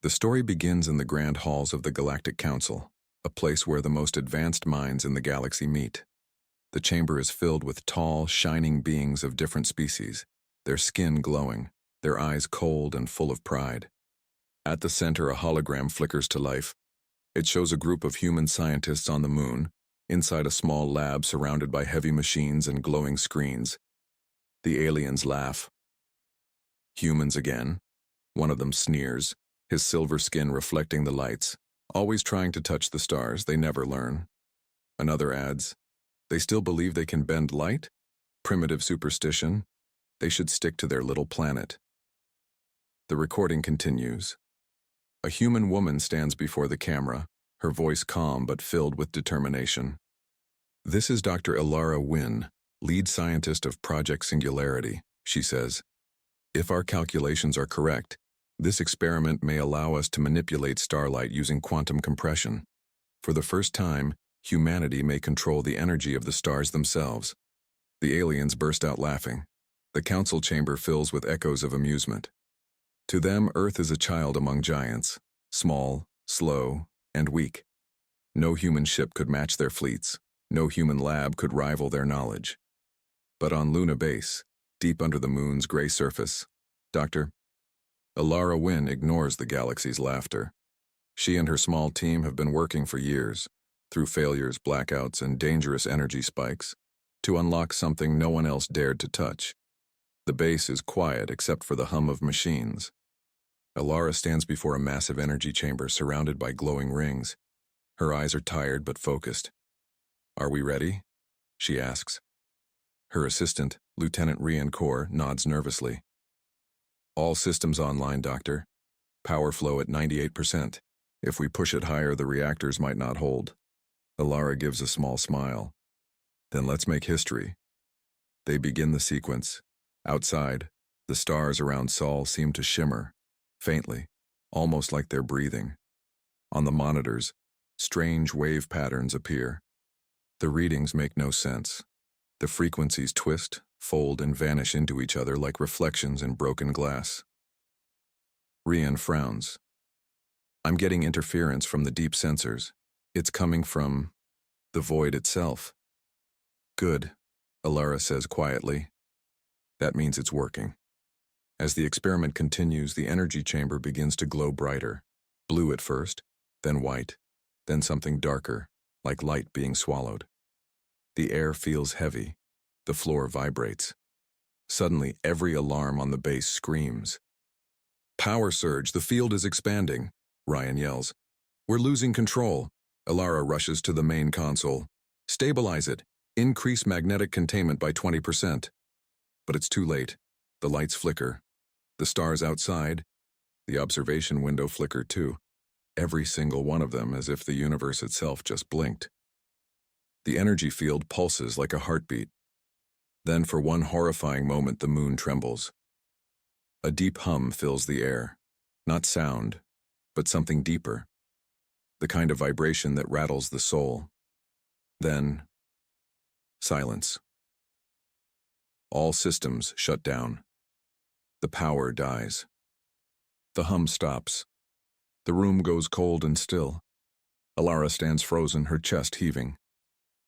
The story begins in the grand halls of the Galactic Council, a place where the most advanced minds in the galaxy meet. The chamber is filled with tall, shining beings of different species, their skin glowing, their eyes cold and full of pride. At the center, a hologram flickers to life. It shows a group of human scientists on the moon, inside a small lab surrounded by heavy machines and glowing screens. The aliens laugh. Humans again. One of them sneers, his silver skin reflecting the lights. Always trying to touch the stars, they never learn. Another adds, they still believe they can bend light? Primitive superstition? They should stick to their little planet. The recording continues. A human woman stands before the camera, her voice calm but filled with determination. This is Dr. Ilara Wynn, lead scientist of Project Singularity, she says. If our calculations are correct, this experiment may allow us to manipulate starlight using quantum compression. For the first time, humanity may control the energy of the stars themselves. The aliens burst out laughing. The council chamber fills with echoes of amusement. To them, Earth is a child among giants, small, slow, and weak. No human ship could match their fleets. No human lab could rival their knowledge. But on Luna Base, deep under the moon's gray surface, Dr. Ilara Wynn ignores the galaxy's laughter. She and her small team have been working for years, through failures, blackouts, and dangerous energy spikes, to unlock something no one else dared to touch. The base is quiet except for the hum of machines. Ilara stands before a massive energy chamber surrounded by glowing rings. Her eyes are tired but focused. Are we ready? She asks. Her assistant, Lieutenant Rian Kaur, nods nervously. All systems online, Doctor. Power flow at 98%. If we push it higher, the reactors might not hold. Ilara gives a small smile. Then let's make history. They begin the sequence. Outside, the stars around Sol seem to shimmer, faintly, almost like they're breathing. On the monitors, strange wave patterns appear. The readings make no sense. The frequencies twist, fold, and vanish into each other like reflections in broken glass. Rian frowns. I'm getting interference from the deep sensors. It's coming from the void itself. Good, Ilara says quietly. That means it's working. As the experiment continues, the energy chamber begins to glow brighter. Blue at first, then white, then something darker, like light being swallowed. The air feels heavy. The floor vibrates. Suddenly, every alarm on the base screams. Power surge, the field is expanding, Rian yells. We're losing control. Ilara rushes to the main console. Stabilize it. Increase magnetic containment by 20%. But it's too late. The lights flicker. The stars outside, the observation window flicker too. Every single one of them, as if the universe itself just blinked. The energy field pulses like a heartbeat. Then for one horrifying moment the moon trembles. A deep hum fills the air. Not sound, but something deeper. The kind of vibration that rattles the soul. Then, silence. All systems shut down. The power dies. The hum stops. The room goes cold and still. Ilara stands frozen, her chest heaving.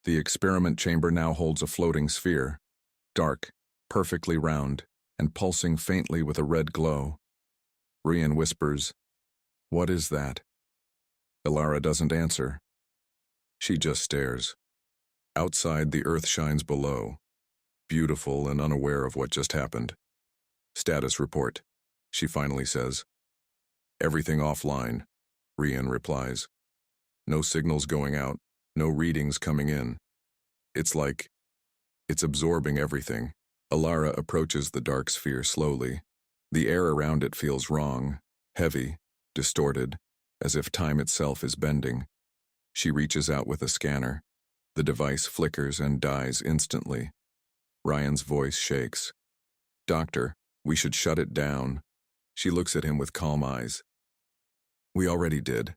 The experiment chamber now holds a floating sphere, dark, perfectly round, and pulsing faintly with a red glow. Rian whispers, "What is that?" Ilara doesn't answer. She just stares. Outside, the earth shines below, beautiful and unaware of what just happened. Status report, she finally says. Everything offline, Rian replies. No signals going out, no readings coming in. It's like it's absorbing everything. Ilara approaches the dark sphere slowly. The air around it feels wrong, heavy, distorted, as if time itself is bending. She reaches out with a scanner. The device flickers and dies instantly. Rian's voice shakes. Doctor, we should shut it down. She looks at him with calm eyes. We already did.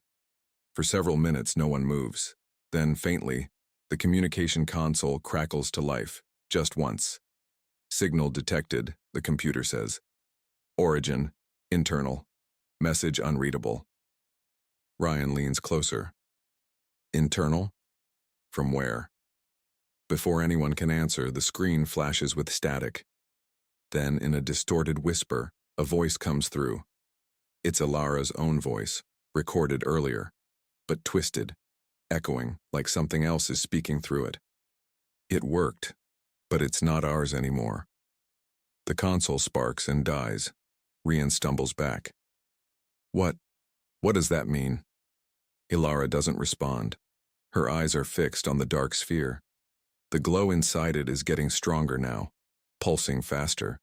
For several minutes, no one moves. Then, faintly, the communication console crackles to life, just once. Signal detected, the computer says. Origin, internal. Message unreadable. Ryan leans closer. Internal? From where? Before anyone can answer, the screen flashes with static. Then, in a distorted whisper, a voice comes through. It's Alara's own voice, recorded earlier, but twisted, echoing like something else is speaking through it. It worked, but it's not ours anymore. The console sparks and dies. Rian stumbles back. What does that mean? Ilara doesn't respond. Her eyes are fixed on the dark sphere. The glow inside it is getting stronger now, pulsing faster.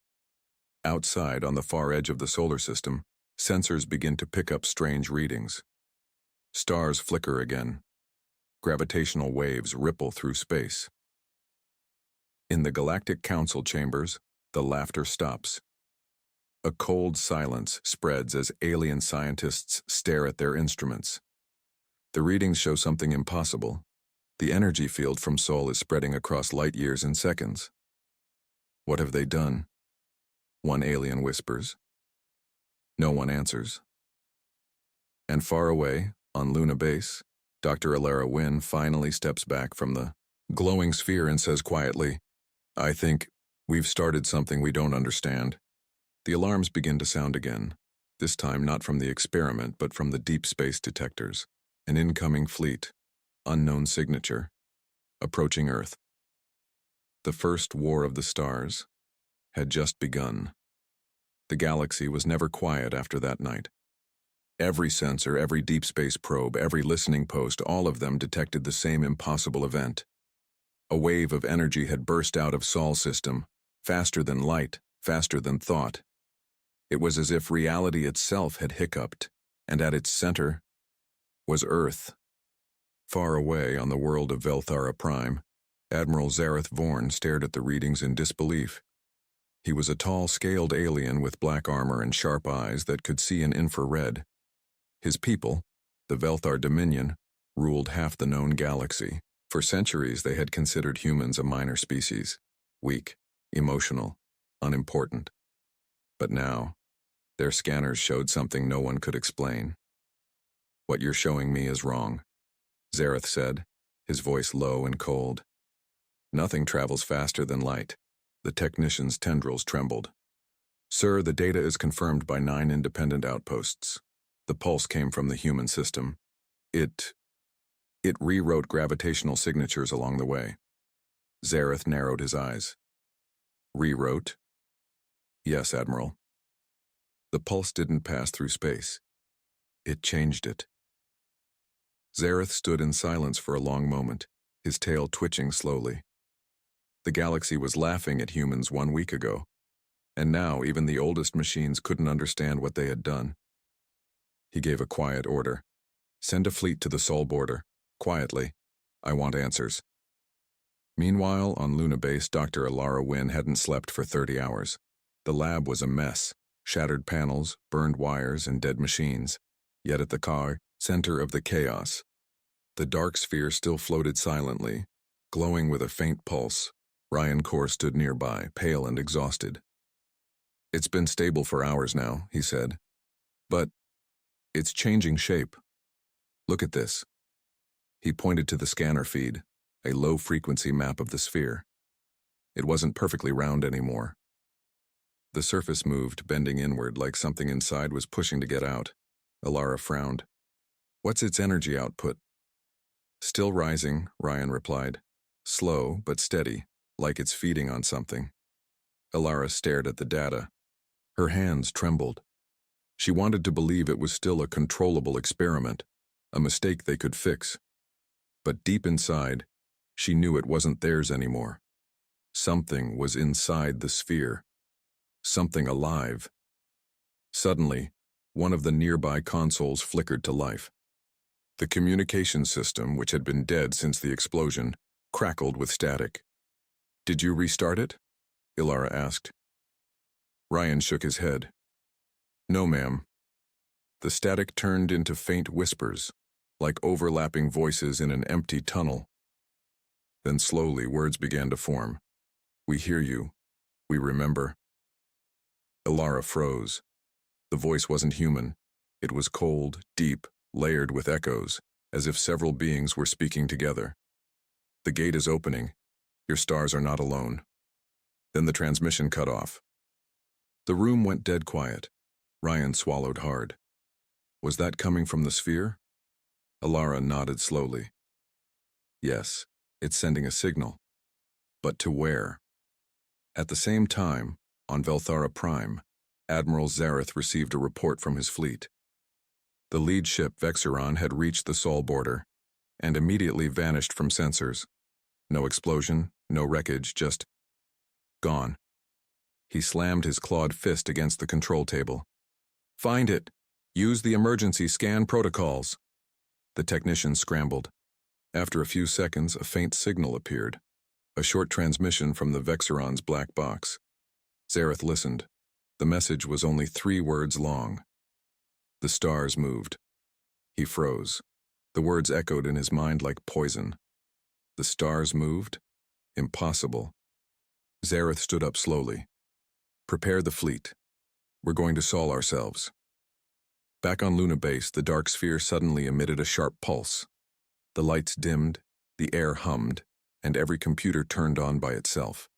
Outside, on the far edge of the solar system, sensors begin to pick up strange readings. Stars flicker again. Gravitational waves ripple through space. In the Galactic Council chambers, the laughter stops. A cold silence spreads as alien scientists stare at their instruments. The readings show something impossible. The energy field from Sol is spreading across light years in seconds. What have they done? One alien whispers. No one answers. And far away, on Luna Base, Dr. Alara Wynn finally steps back from the glowing sphere and says quietly, "I think we've started something we don't understand." The alarms begin to sound again, this time not from the experiment but from the deep space detectors. An incoming fleet, unknown signature, approaching Earth. The first war of the stars had just begun. The galaxy was never quiet after that night. Every sensor, every deep space probe, every listening post, all of them detected the same impossible event. A wave of energy had burst out of Sol's system, faster than light, faster than thought. It was as if reality itself had hiccuped, and at its center was Earth. Far away on the world of Velthara Prime, Admiral Zareth Vorn stared at the readings in disbelief. He was a tall, scaled alien with black armor and sharp eyes that could see in infrared. His people, the Velthar Dominion, ruled half the known galaxy. For centuries they had considered humans a minor species, weak, emotional, unimportant. But now, their scanners showed something no one could explain. "What you're showing me is wrong," Zareth said, his voice low and cold. "Nothing travels faster than light." The technician's tendrils trembled. "Sir, the data is confirmed by 9 independent outposts. The pulse came from the human system. It rewrote gravitational signatures along the way." Zareth narrowed his eyes. "Rewrote?" "Yes, Admiral. The pulse didn't pass through space. It changed it." Zareth stood in silence for a long moment, his tail twitching slowly. The galaxy was laughing at humans 1 week ago, and now even the oldest machines couldn't understand what they had done. He gave a quiet order. "Send a fleet to the Sol border, quietly. I want answers." Meanwhile, on Luna Base, Dr. Alara Wynn hadn't slept for 30 hours. The lab was a mess, shattered panels, burned wires, and dead machines. Yet at the center of the chaos, the dark sphere still floated silently, glowing with a faint pulse. Ryan Core stood nearby, pale and exhausted. "It's been stable for hours now," he said. "But it's changing shape. Look at this." He pointed to the scanner feed, a low-frequency map of the sphere. It wasn't perfectly round anymore. The surface moved, bending inward like something inside was pushing to get out. Alara frowned. "What's its energy output?" "Still rising," Ryan replied. "Slow, but steady, like it's feeding on something." Alara stared at the data. Her hands trembled. She wanted to believe it was still a controllable experiment, a mistake they could fix. But deep inside, she knew it wasn't theirs anymore. Something was inside the sphere. Something alive. Suddenly, one of the nearby consoles flickered to life. The communication system, which had been dead since the explosion, crackled with static. "Did you restart it?" Ilara asked. Ryan shook his head. "No, ma'am." The static turned into faint whispers, like overlapping voices in an empty tunnel. Then slowly words began to form. "We hear you. We remember." Ilara froze. The voice wasn't human. It was cold, deep, layered with echoes, as if several beings were speaking together. "The gate is opening. Your stars are not alone." Then the transmission cut off. The room went dead quiet. Ryan swallowed hard. Was that coming from the sphere? Alara nodded slowly. Yes, it's sending a signal. But to where? At the same time, on Velthara Prime, Admiral Zareth received a report from his fleet. The lead ship, Vexeron, had reached the Sol border and immediately vanished from sensors. No explosion, no wreckage, just gone. He slammed his clawed fist against the control table. "Find it! Use the emergency scan protocols!" The technician scrambled. After a few seconds, a faint signal appeared, a short transmission from the Vexeron's black box. Zareth listened. The message was only 3 words long. The stars moved. He froze. The words echoed in his mind like poison. The stars moved? Impossible. Zareth stood up slowly. "Prepare the fleet. We're going to Sol ourselves." Back on Luna Base, the dark sphere suddenly emitted a sharp pulse. The lights dimmed, the air hummed, and every computer turned on by itself.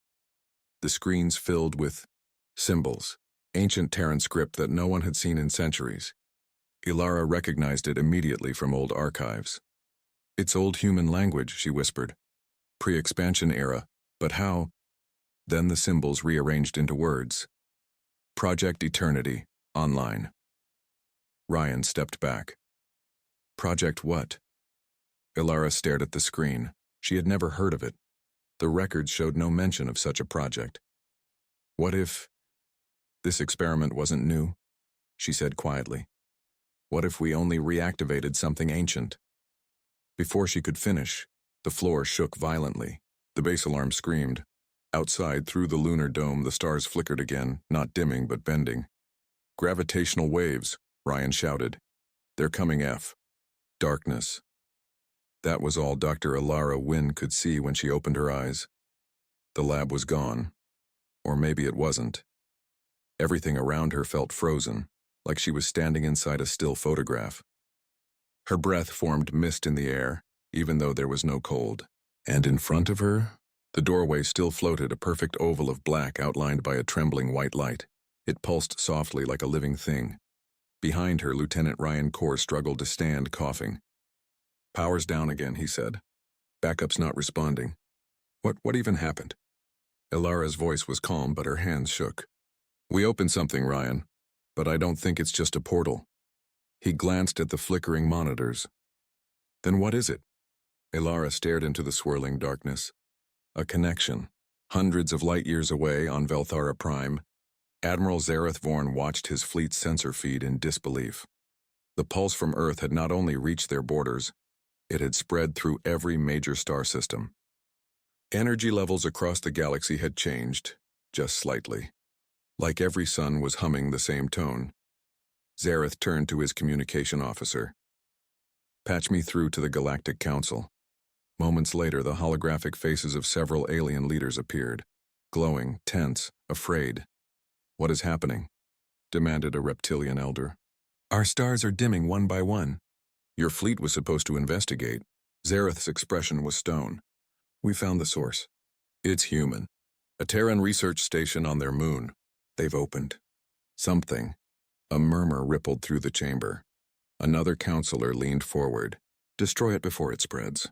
The screens filled with symbols, ancient Terran script that no one had seen in centuries. Ilara recognized it immediately from old archives. "It's old human language," she whispered. "Pre-expansion era, but how?" Then the symbols rearranged into words. "Project Eternity, online." Ryan stepped back. "Project what?" Ilara stared at the screen. She had never heard of it. The records showed no mention of such a project. "What if this experiment wasn't new?" she said quietly. "What if we only reactivated something ancient?" Before she could finish, the floor shook violently. The base alarm screamed. Outside, through the lunar dome, the stars flickered again, not dimming but bending. "Gravitational waves," Ryan shouted. "They're coming F." Darkness. That was all Dr. Ilara Wynn could see when she opened her eyes. The lab was gone. Or maybe it wasn't. Everything around her felt frozen, like she was standing inside a still photograph. Her breath formed mist in the air, even though there was no cold. And in front of her, the doorway still floated, a perfect oval of black outlined by a trembling white light. It pulsed softly like a living thing. Behind her, Lieutenant Ryan Core struggled to stand, coughing. "Power's down again," he said. "Backup's not responding." What even happened?" Ilara's voice was calm, but her hands shook. "We opened something, Ryan, but I don't think it's just a portal." He glanced at the flickering monitors. "Then what is it?" Ilara stared into the swirling darkness. A connection. Hundreds of light years away on Velthara Prime, Admiral Zareth Vorn watched his fleet's sensor feed in disbelief. The pulse from Earth had not only reached their borders, it had spread through every major star system. Energy levels across the galaxy had changed, just slightly. Like every sun was humming the same tone. Zareth turned to his communication officer. "Patch me through to the Galactic Council." Moments later, the holographic faces of several alien leaders appeared, glowing, tense, afraid. "What is happening?" demanded a reptilian elder. "Our stars are dimming one by one." "Your fleet was supposed to investigate." Zareth's expression was stone. "We found the source. It's human. A Terran research station on their moon. They've opened something." A murmur rippled through the chamber. Another counselor leaned forward. "Destroy it before it spreads."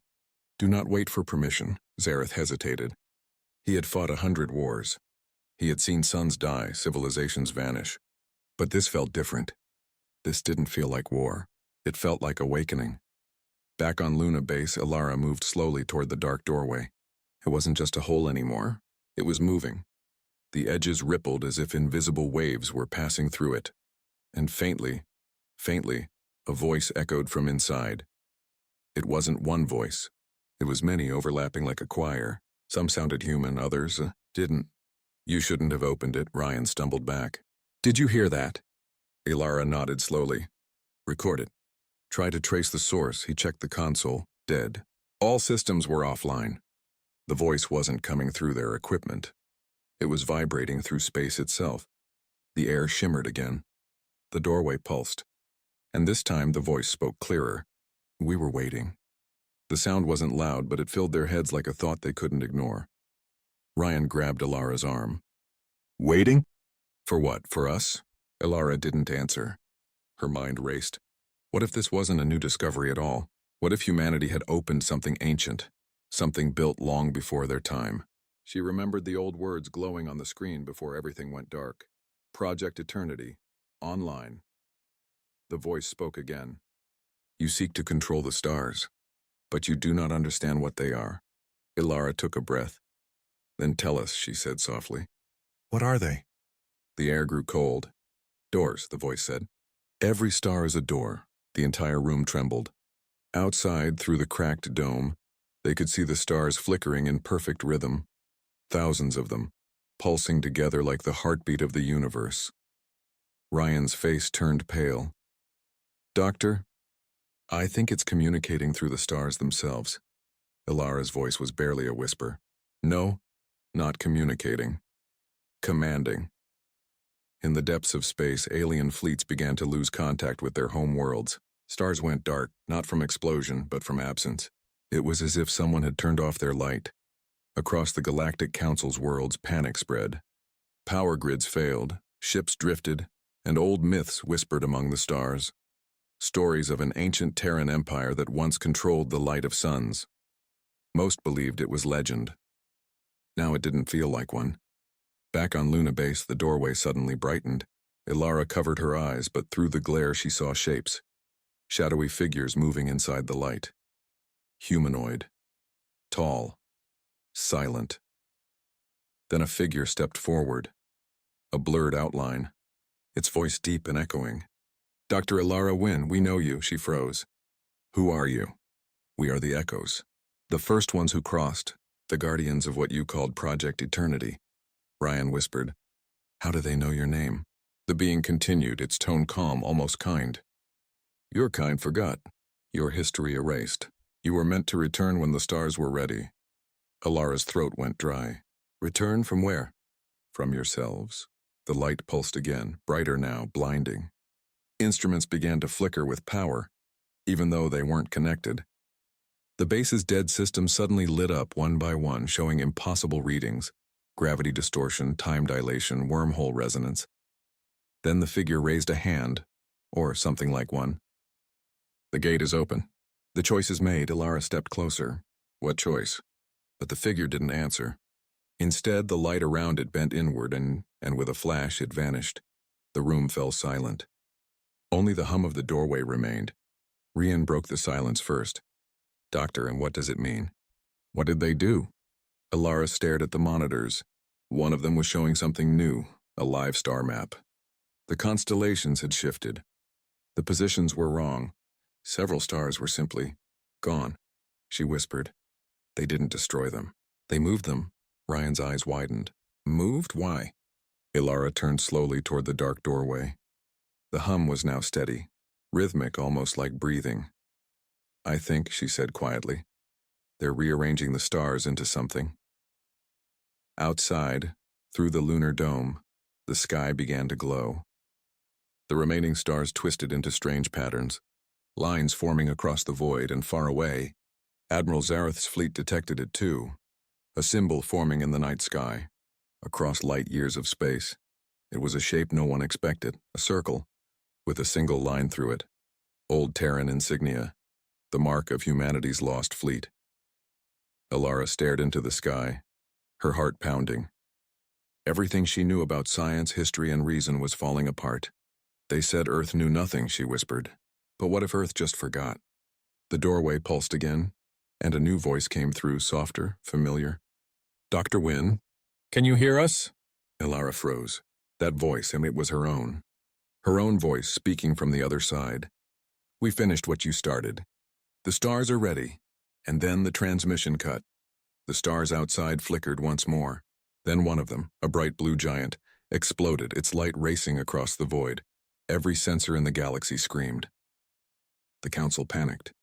"Do not wait for permission," Zareth hesitated. He had fought 100 wars. He had seen suns die, civilizations vanish. But this felt different. This didn't feel like war. It felt like awakening. Back on Luna Base, Ilara moved slowly toward the dark doorway. It wasn't just a hole anymore. It was moving. The edges rippled as if invisible waves were passing through it. And faintly, a voice echoed from inside. It wasn't one voice. It was many overlapping like a choir. Some sounded human, others didn't. "You shouldn't have opened it," Ryan stumbled back. "Did you hear that?" Ilara nodded slowly. "Record it." Try to trace the source. He checked the console. Dead. All systems were offline. The voice wasn't coming through their equipment. It was vibrating through space itself. The air shimmered again. The doorway pulsed. And this time the voice spoke clearer. We were waiting. The sound wasn't loud, but it filled their heads like a thought they couldn't ignore. Ryan grabbed Ilara's arm. Waiting? For what, for us? Ilara didn't answer. Her mind raced. What if this wasn't a new discovery at all? What if humanity had opened something ancient, something built long before their time? She remembered the old words glowing on the screen before everything went dark. Project Eternity. Online. The voice spoke again. You seek to control the stars, but you do not understand what they are. Ilara took a breath. Then tell us, she said softly. What are they? The air grew cold. Doors, the voice said. Every star is a door. The entire room trembled. Outside, through the cracked dome, they could see the stars flickering in perfect rhythm. Thousands of them, pulsing together like the heartbeat of the universe. Ryan's face turned pale. Doctor, I think it's communicating through the stars themselves. Ilara's voice was barely a whisper. No, not communicating. Commanding. In the depths of space, alien fleets began to lose contact with their home worlds. Stars went dark, not from explosion, but from absence. It was as if someone had turned off their light. Across the Galactic Council's worlds, panic spread. Power grids failed, ships drifted, and old myths whispered among the stars. Stories of an ancient Terran empire that once controlled the light of suns. Most believed it was legend. Now it didn't feel like one. Back on Luna Base, the doorway suddenly brightened. Ilara covered her eyes, but through the glare she saw shapes. Shadowy figures moving inside the light. Humanoid. Tall. Silent. Then a figure stepped forward. A blurred outline. Its voice deep and echoing. Dr. Ilara Wynn, we know you, she froze. Who are you? We are the Echoes. The first ones who crossed, the guardians of what you called Project Eternity. Ryan whispered. How do they know your name? The being continued, its tone calm, almost kind. Your kind forgot. Your history erased. You were meant to return when the stars were ready. Ilara's throat went dry. Return from where? From yourselves. The light pulsed again, brighter now, blinding. Instruments began to flicker with power, even though they weren't connected. The base's dead system suddenly lit up one by one, showing impossible readings. Gravity distortion, time dilation, wormhole resonance. Then the figure raised a hand, or something like one. The gate is open. The choice is made. Ilara stepped closer. What choice? But the figure didn't answer. Instead, the light around it bent inward, and with a flash it vanished. The room fell silent. Only the hum of the doorway remained. Rian broke the silence first. Doctor, and what does it mean? What did they do? Ilara stared at the monitors. One of them was showing something new, a live star map. The constellations had shifted. The positions were wrong. Several stars were simply gone, she whispered. They didn't destroy them. They moved them. Ryan's eyes widened. Moved? Why? Ilara turned slowly toward the dark doorway. The hum was now steady, rhythmic, almost like breathing. I think, she said quietly, they're rearranging the stars into something. Outside, through the lunar dome, the sky began to glow. The remaining stars twisted into strange patterns, lines forming across the void, and far away, Admiral Zareth's fleet detected it too, a symbol forming in the night sky, across light years of space. It was a shape no one expected, a circle, with a single line through it. Old Terran insignia, the mark of humanity's lost fleet. Ilara stared into the sky, her heart pounding. Everything she knew about science, history, and reason was falling apart. They said Earth knew nothing, she whispered. But what if Earth just forgot? The doorway pulsed again, and a new voice came through, softer, familiar. Dr. Wynn, can you hear us? Ilara froze. That voice, and it was her own. Her own voice speaking from the other side. We finished what you started. The stars are ready. And then the transmission cut. The stars outside flickered once more. Then one of them, a bright blue giant, exploded, its light racing across the void. Every sensor in the galaxy screamed. The Council panicked.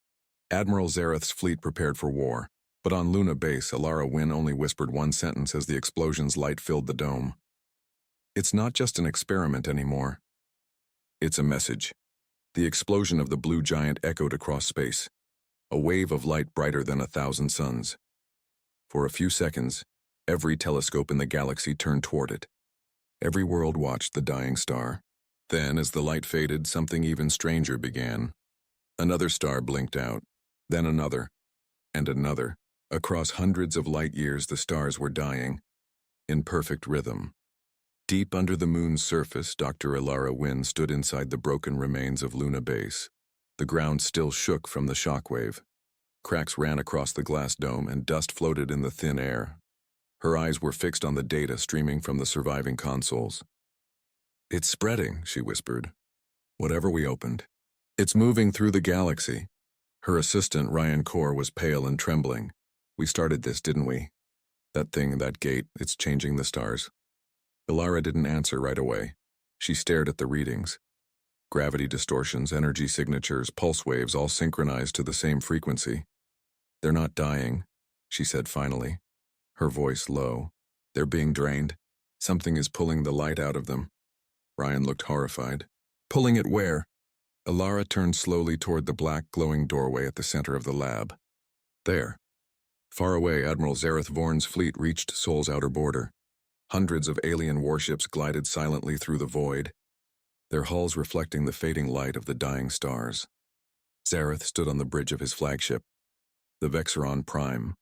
Admiral Zareth's fleet prepared for war, but on Luna Base, Ilara Wynn only whispered one sentence as the explosion's light filled the dome. It's not just an experiment anymore. It's a message. The explosion of the blue giant echoed across space, a wave of light brighter than 1,000 suns. For a few seconds, every telescope in the galaxy turned toward it. Every world watched the dying star. Then, as the light faded, something even stranger began. Another star blinked out, then another, and another. Across hundreds of light years, the stars were dying, in perfect rhythm. Deep under the moon's surface, Dr. Ilara Wynn stood inside the broken remains of Luna Base. The ground still shook from the shockwave. Cracks ran across the glass dome and dust floated in the thin air. Her eyes were fixed on the data streaming from the surviving consoles. "It's spreading," she whispered. "Whatever we opened. It's moving through the galaxy." Her assistant, Ryan Core, was pale and trembling. "We started this, didn't we? That thing, that gate, it's changing the stars." Ilara didn't answer right away. She stared at the readings. Gravity distortions, energy signatures, pulse waves, all synchronized to the same frequency. "They're not dying," she said finally, her voice low. "They're being drained. Something is pulling the light out of them." Ryan looked horrified. "Pulling it where?" Ilara turned slowly toward the black, glowing doorway at the center of the lab. There. Far away, Admiral Zareth Vorn's fleet reached Sol's outer border. Hundreds of alien warships glided silently through the void, their hulls reflecting the fading light of the dying stars. Zareth stood on the bridge of his flagship, the Vexeron Prime,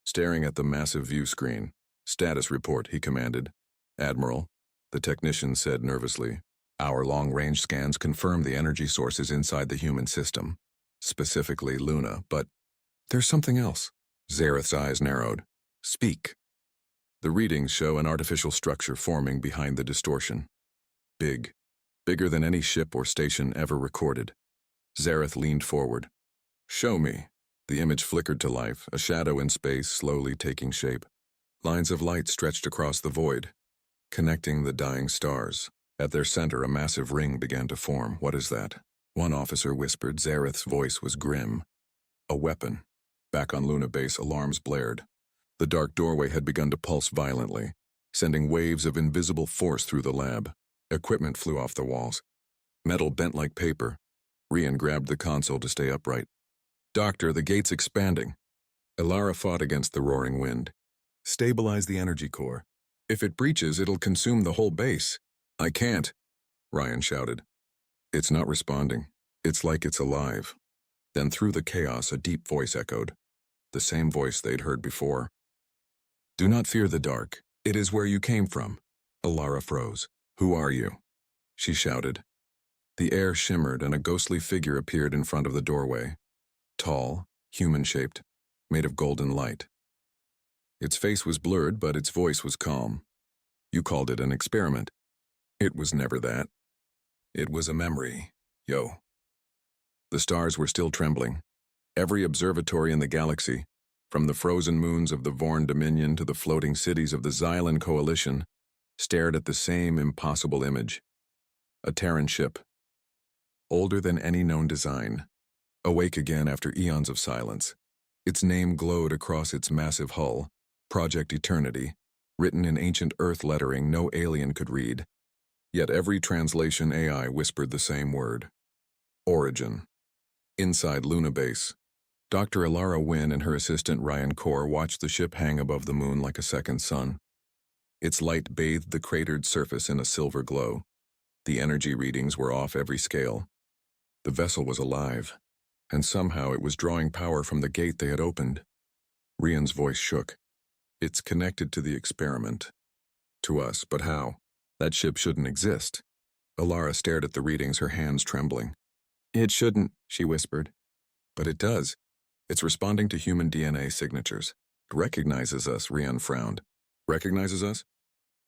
staring at the massive view screen. "Status report," he commanded. "Admiral," the technician said nervously. "Our long-range scans confirm the energy sources inside the human system, specifically Luna, but there's something else." Zareth's eyes narrowed. "Speak." The readings show an artificial structure forming behind the distortion. Big. Bigger than any ship or station ever recorded. Zareth leaned forward. "Show me." The image flickered to life, a shadow in space slowly taking shape. Lines of light stretched across the void, connecting the dying stars. At their center, a massive ring began to form. "What is that?" One officer whispered. Zareth's voice was grim. "A weapon." Back on Luna Base, alarms blared. The dark doorway had begun to pulse violently, sending waves of invisible force through the lab. Equipment flew off the walls. Metal bent like paper. Rian grabbed the console to stay upright. "Doctor, the gate's expanding." Ilara fought against the roaring wind. "Stabilize the energy core. If it breaches, it'll consume the whole base." "I can't," Ryan shouted. "It's not responding. It's like it's alive." Then through the chaos, a deep voice echoed. The same voice they'd heard before. "Do not fear the dark. It is where you came from." Ilara froze. "Who are you?" she shouted. The air shimmered and a ghostly figure appeared in front of the doorway. Tall, human-shaped, made of golden light. Its face was blurred, but its voice was calm. "You called it an experiment. It was never that. It was a memory, yo." The stars were still trembling. Every observatory in the galaxy, from the frozen moons of the Vorn Dominion to the floating cities of the Xylan Coalition, stared at the same impossible image. A Terran ship, older than any known design, awake again after eons of silence. Its name glowed across its massive hull, Project Eternity, written in ancient Earth lettering no alien could read. Yet every translation AI whispered the same word. Origin. Inside Luna Base, Dr. Ilara Wynn and her assistant Ryan Core watched the ship hang above the moon like a second sun. Its light bathed the cratered surface in a silver glow. The energy readings were off every scale. The vessel was alive, and somehow it was drawing power from the gate they had opened. Rian's voice shook. "It's connected to the experiment. To us, but how? That ship shouldn't exist." Ilara stared at the readings, her hands trembling. "It shouldn't," she whispered. "But it does. It's responding to human DNA signatures. It recognizes us," Rian frowned. "Recognizes us?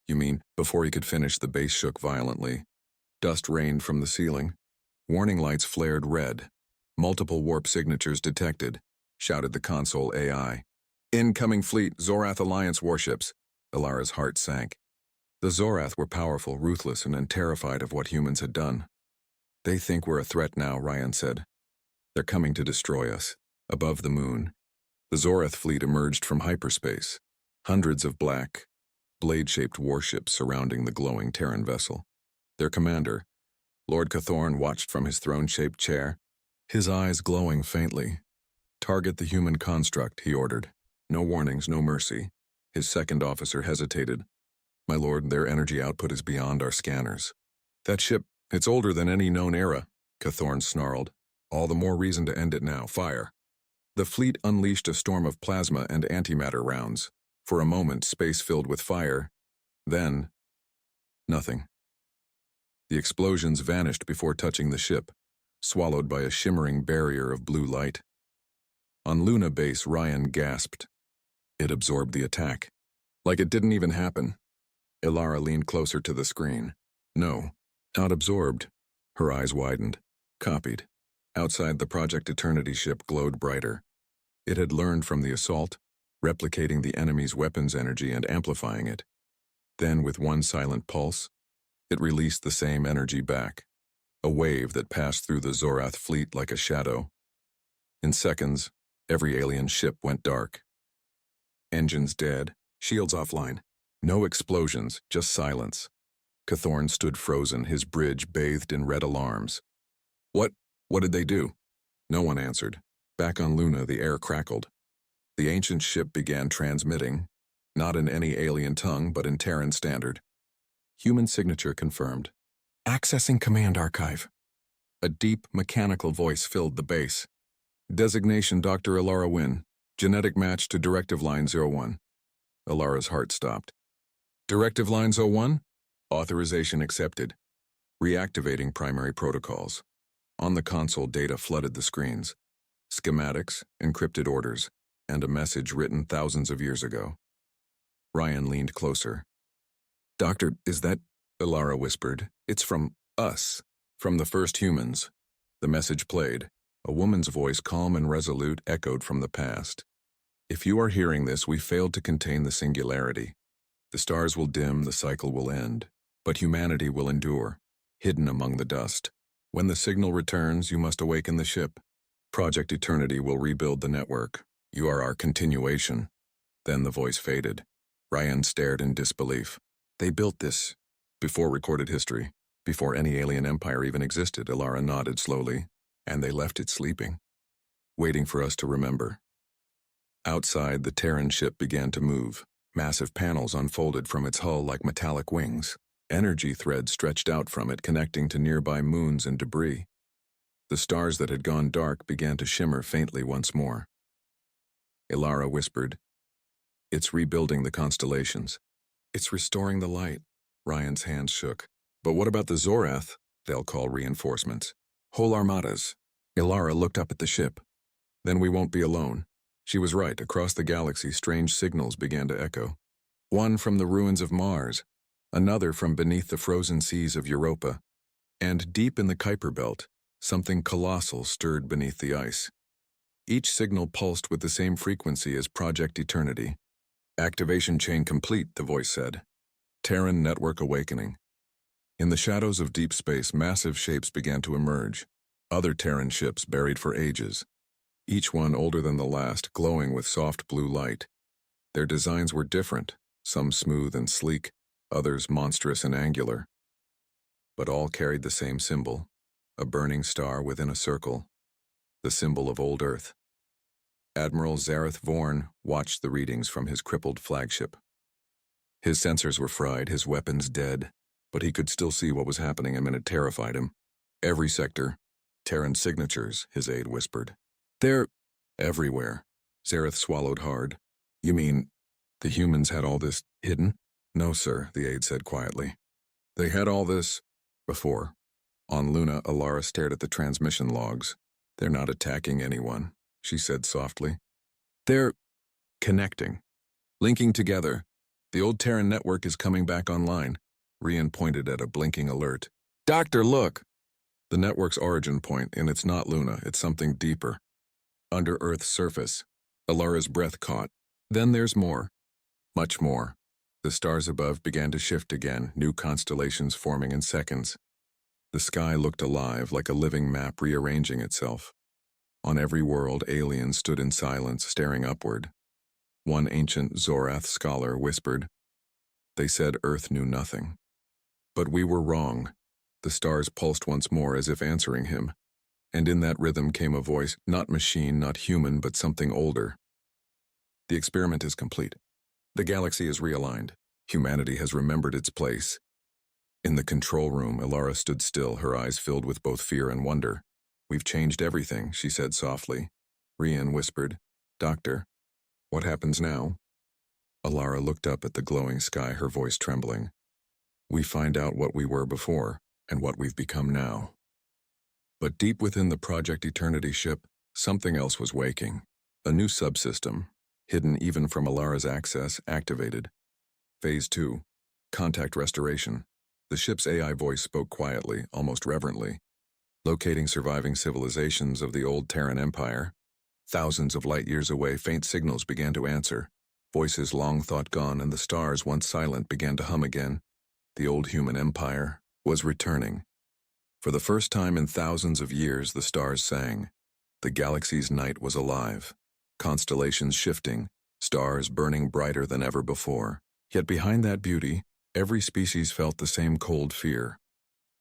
You mean?" Before he could finish, the base shook violently. Dust rained from the ceiling. Warning lights flared red. "Multiple warp signatures detected," shouted the console AI. "Incoming fleet, Zorath Alliance warships." Ilara's heart sank. The Zorath were powerful, ruthless, and terrified of what humans had done. "They think we're a threat now," Ryan said. "They're coming to destroy us." Above the moon, the Zorath fleet emerged from hyperspace. Hundreds of black, blade-shaped warships surrounding the glowing Terran vessel. Their commander, Lord Cathorn watched from his throne-shaped chair, his eyes glowing faintly. "Target the human construct," he ordered. "No warnings, no mercy." His second officer hesitated. "My lord, their energy output is beyond our scanners." "That ship, it's older than any known era," Cathorn snarled. "All the more reason to end it now. Fire." The fleet unleashed a storm of plasma and antimatter rounds. For a moment, space filled with fire. Then, nothing. The explosions vanished before touching the ship, swallowed by a shimmering barrier of blue light. On Luna base, Ryan gasped. It absorbed the attack. Like it didn't even happen. Ilara leaned closer to the screen. No, not absorbed. Her eyes widened. Copied. Outside, the Project Eternity ship glowed brighter. It had learned from the assault, replicating the enemy's weapons energy and amplifying it. Then, with one silent pulse, it released the same energy back, a wave that passed through the Zorath fleet like a shadow. In seconds, every alien ship went dark. Engines dead, shields offline. No explosions, just silence. Cathorn stood frozen, his bridge bathed in red alarms. What did they do? No one answered. Back on Luna, the air crackled. The ancient ship began transmitting, not in any alien tongue, but in Terran standard. Human signature confirmed. Accessing command archive. A deep, mechanical voice filled the base. Designation Dr. Ilara Wynn. Genetic match to Directive Line 01. Ilara's heart stopped. Directive Line 01? Authorization accepted. Reactivating primary protocols. On the console, data flooded the screens. Schematics, encrypted orders, and a message written thousands of years ago. Ryan leaned closer. "Doctor, is that?" Ilara whispered. "It's from us, from the first humans." The message played. A woman's voice, calm and resolute, echoed from the past. "If you are hearing this, we failed to contain the singularity. The stars will dim, the cycle will end, but humanity will endure, hidden among the dust. When the signal returns, you must awaken the ship. Project Eternity will rebuild the network. You are our continuation." Then the voice faded. Ryan stared in disbelief. "They built this before recorded history, before any alien empire even existed," Ilara nodded slowly. "And they left it sleeping, waiting for us to remember." Outside, the Terran ship began to move. Massive panels unfolded from its hull like metallic wings. Energy threads stretched out from it, connecting to nearby moons and debris. The stars that had gone dark began to shimmer faintly once more. Ilara whispered, "It's rebuilding the constellations. It's restoring the light." Ryan's hands shook. "But what about the Zorath? They'll call reinforcements. Whole armadas." Ilara looked up at the ship. "Then we won't be alone." She was right. Across the galaxy, strange signals began to echo. One from the ruins of Mars, another from beneath the frozen seas of Europa, and deep in the Kuiper Belt, something colossal stirred beneath the ice. Each signal pulsed with the same frequency as Project Eternity. "Activation chain complete," the voice said. "Terran network awakening." In the shadows of deep space, massive shapes began to emerge. Other Terran ships buried for ages. Each one older than the last, glowing with soft blue light. Their designs were different, some smooth and sleek, others monstrous and angular. But all carried the same symbol, a burning star within a circle, the symbol of old Earth. Admiral Zareth Vorn watched the readings from his crippled flagship. His sensors were fried, his weapons dead, but he could still see what was happening, and it terrified him. "Every sector. Terran signatures," his aide whispered. "They're everywhere." Zareth swallowed hard. "You mean the humans had all this hidden?" "No, sir," the aide said quietly. "They had all this before." On Luna, Ilara stared at the transmission logs. "They're not attacking anyone," she said softly. "They're connecting, linking together. The old Terran network is coming back online." Rian pointed at a blinking alert. "Doctor, look!" "The network's origin point, and it's not Luna, it's something deeper. Under Earth's surface." Ilara's breath caught. "Then there's more. Much more." The stars above began to shift again, new constellations forming in seconds. The sky looked alive, like a living map rearranging itself. On every world, aliens stood in silence, staring upward. One ancient Zorath scholar whispered, "They said Earth knew nothing. But we were wrong. The stars pulsed once more as if answering him, and in that rhythm came a voice, not machine, not human, but something older. The experiment is complete. The galaxy is realigned. Humanity has remembered its place. In the control room, Ilara stood still, her eyes filled with both fear and wonder. "We've changed everything," she said softly. Rian whispered, "Doctor, what happens now?" Ilara looked up at the glowing sky, her voice trembling. "We find out what we were before, and what we've become now." But deep within the Project Eternity ship, something else was waking. A new subsystem, hidden even from Ilara's access, activated. Phase 2. Contact Restoration. The ship's AI voice spoke quietly, almost reverently. Locating surviving civilizations of the old Terran Empire. Thousands of light years away, faint signals began to answer. Voices long thought gone and the stars, once silent, began to hum again. The old human empire was returning. For the first time in thousands of years, the stars sang. The galaxy's night was alive. Constellations shifting, stars burning brighter than ever before. Yet behind that beauty, every species felt the same cold fear.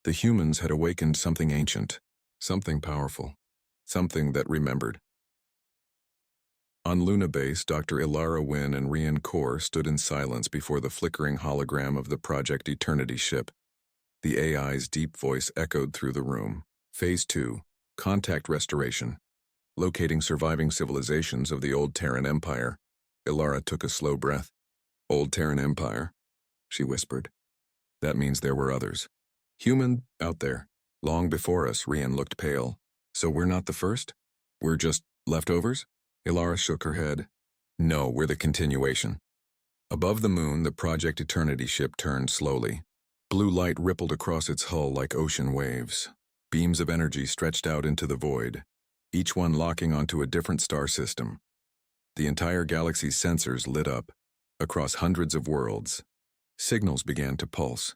The humans had awakened something ancient, something powerful, something that remembered. On Luna Base, Dr. Ilara Wynn and Rian Kaur stood in silence before the flickering hologram of the Project Eternity ship. The AI's deep voice echoed through the room. Phase 2. Contact Restoration. Locating surviving civilizations of the old Terran Empire. Ilara took a slow breath. "Old Terran Empire," she whispered. "That means there were others. Human out there. Long before us." Rian looked pale. "So we're not the first? We're just leftovers?" Ilara shook her head. "No, we're the continuation." Above the moon, the Project Eternity ship turned slowly. Blue light rippled across its hull like ocean waves. Beams of energy stretched out into the void, each one locking onto a different star system. The entire galaxy's sensors lit up. Across hundreds of worlds, signals began to pulse.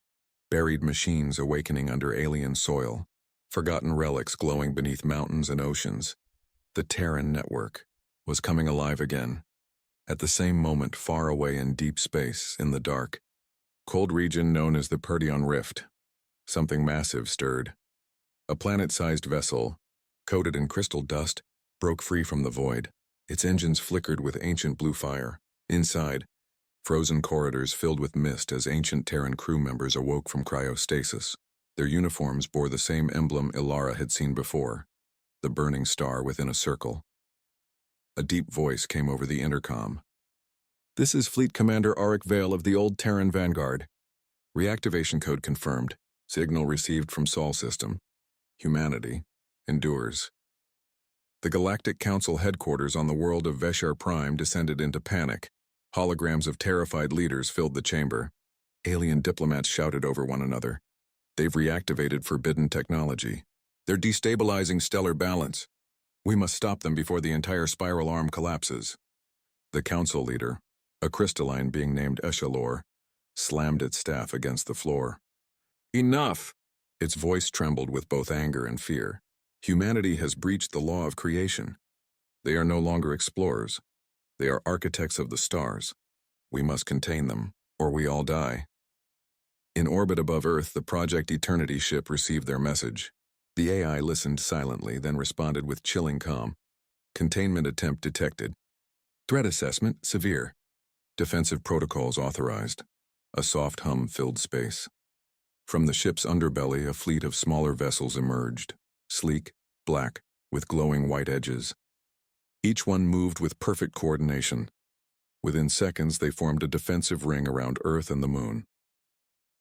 Buried machines awakening under alien soil. Forgotten relics glowing beneath mountains and oceans. The Terran network was coming alive again. At the same moment, far away in deep space, in the dark, cold region known as the Perdion Rift, something massive stirred. A planet-sized vessel, coated in crystal dust, broke free from the void. Its engines flickered with ancient blue fire. Inside, frozen corridors filled with mist as ancient Terran crew members awoke from cryostasis. Their uniforms bore the same emblem Ilara had seen before, the burning star within a circle. A deep voice came over the intercom. "This is Fleet Commander Auric Vale of the Old Terran Vanguard. Reactivation code confirmed. Signal received from Sol System. Humanity endures." The Galactic Council headquarters on the world of Veshar Prime descended into panic. Holograms of terrified leaders filled the chamber. Alien diplomats shouted over one another. "They've reactivated forbidden technology. They're destabilizing stellar balance. We must stop them before the entire spiral arm collapses." The council leader, a crystalline being named Eshalor, slammed its staff against the floor. "Enough!" Its voice trembled with both anger and fear. "Humanity has breached the law of creation. They are no longer explorers. They are architects of the stars. We must contain them, or we all die." In orbit above Earth, the Project Eternity ship received their message. The AI listened silently, then responded with chilling calm. "Containment attempt detected. Threat assessment severe. Defensive protocols authorized." A soft hum filled space. From the ship's underbelly, a fleet of smaller vessels emerged, sleek, black, with glowing white edges. Each one moved with perfect coordination. Within seconds, they formed a defensive ring around Earth and the Moon.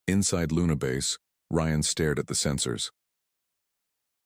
Inside Luna Base, Ryan stared at the sensors.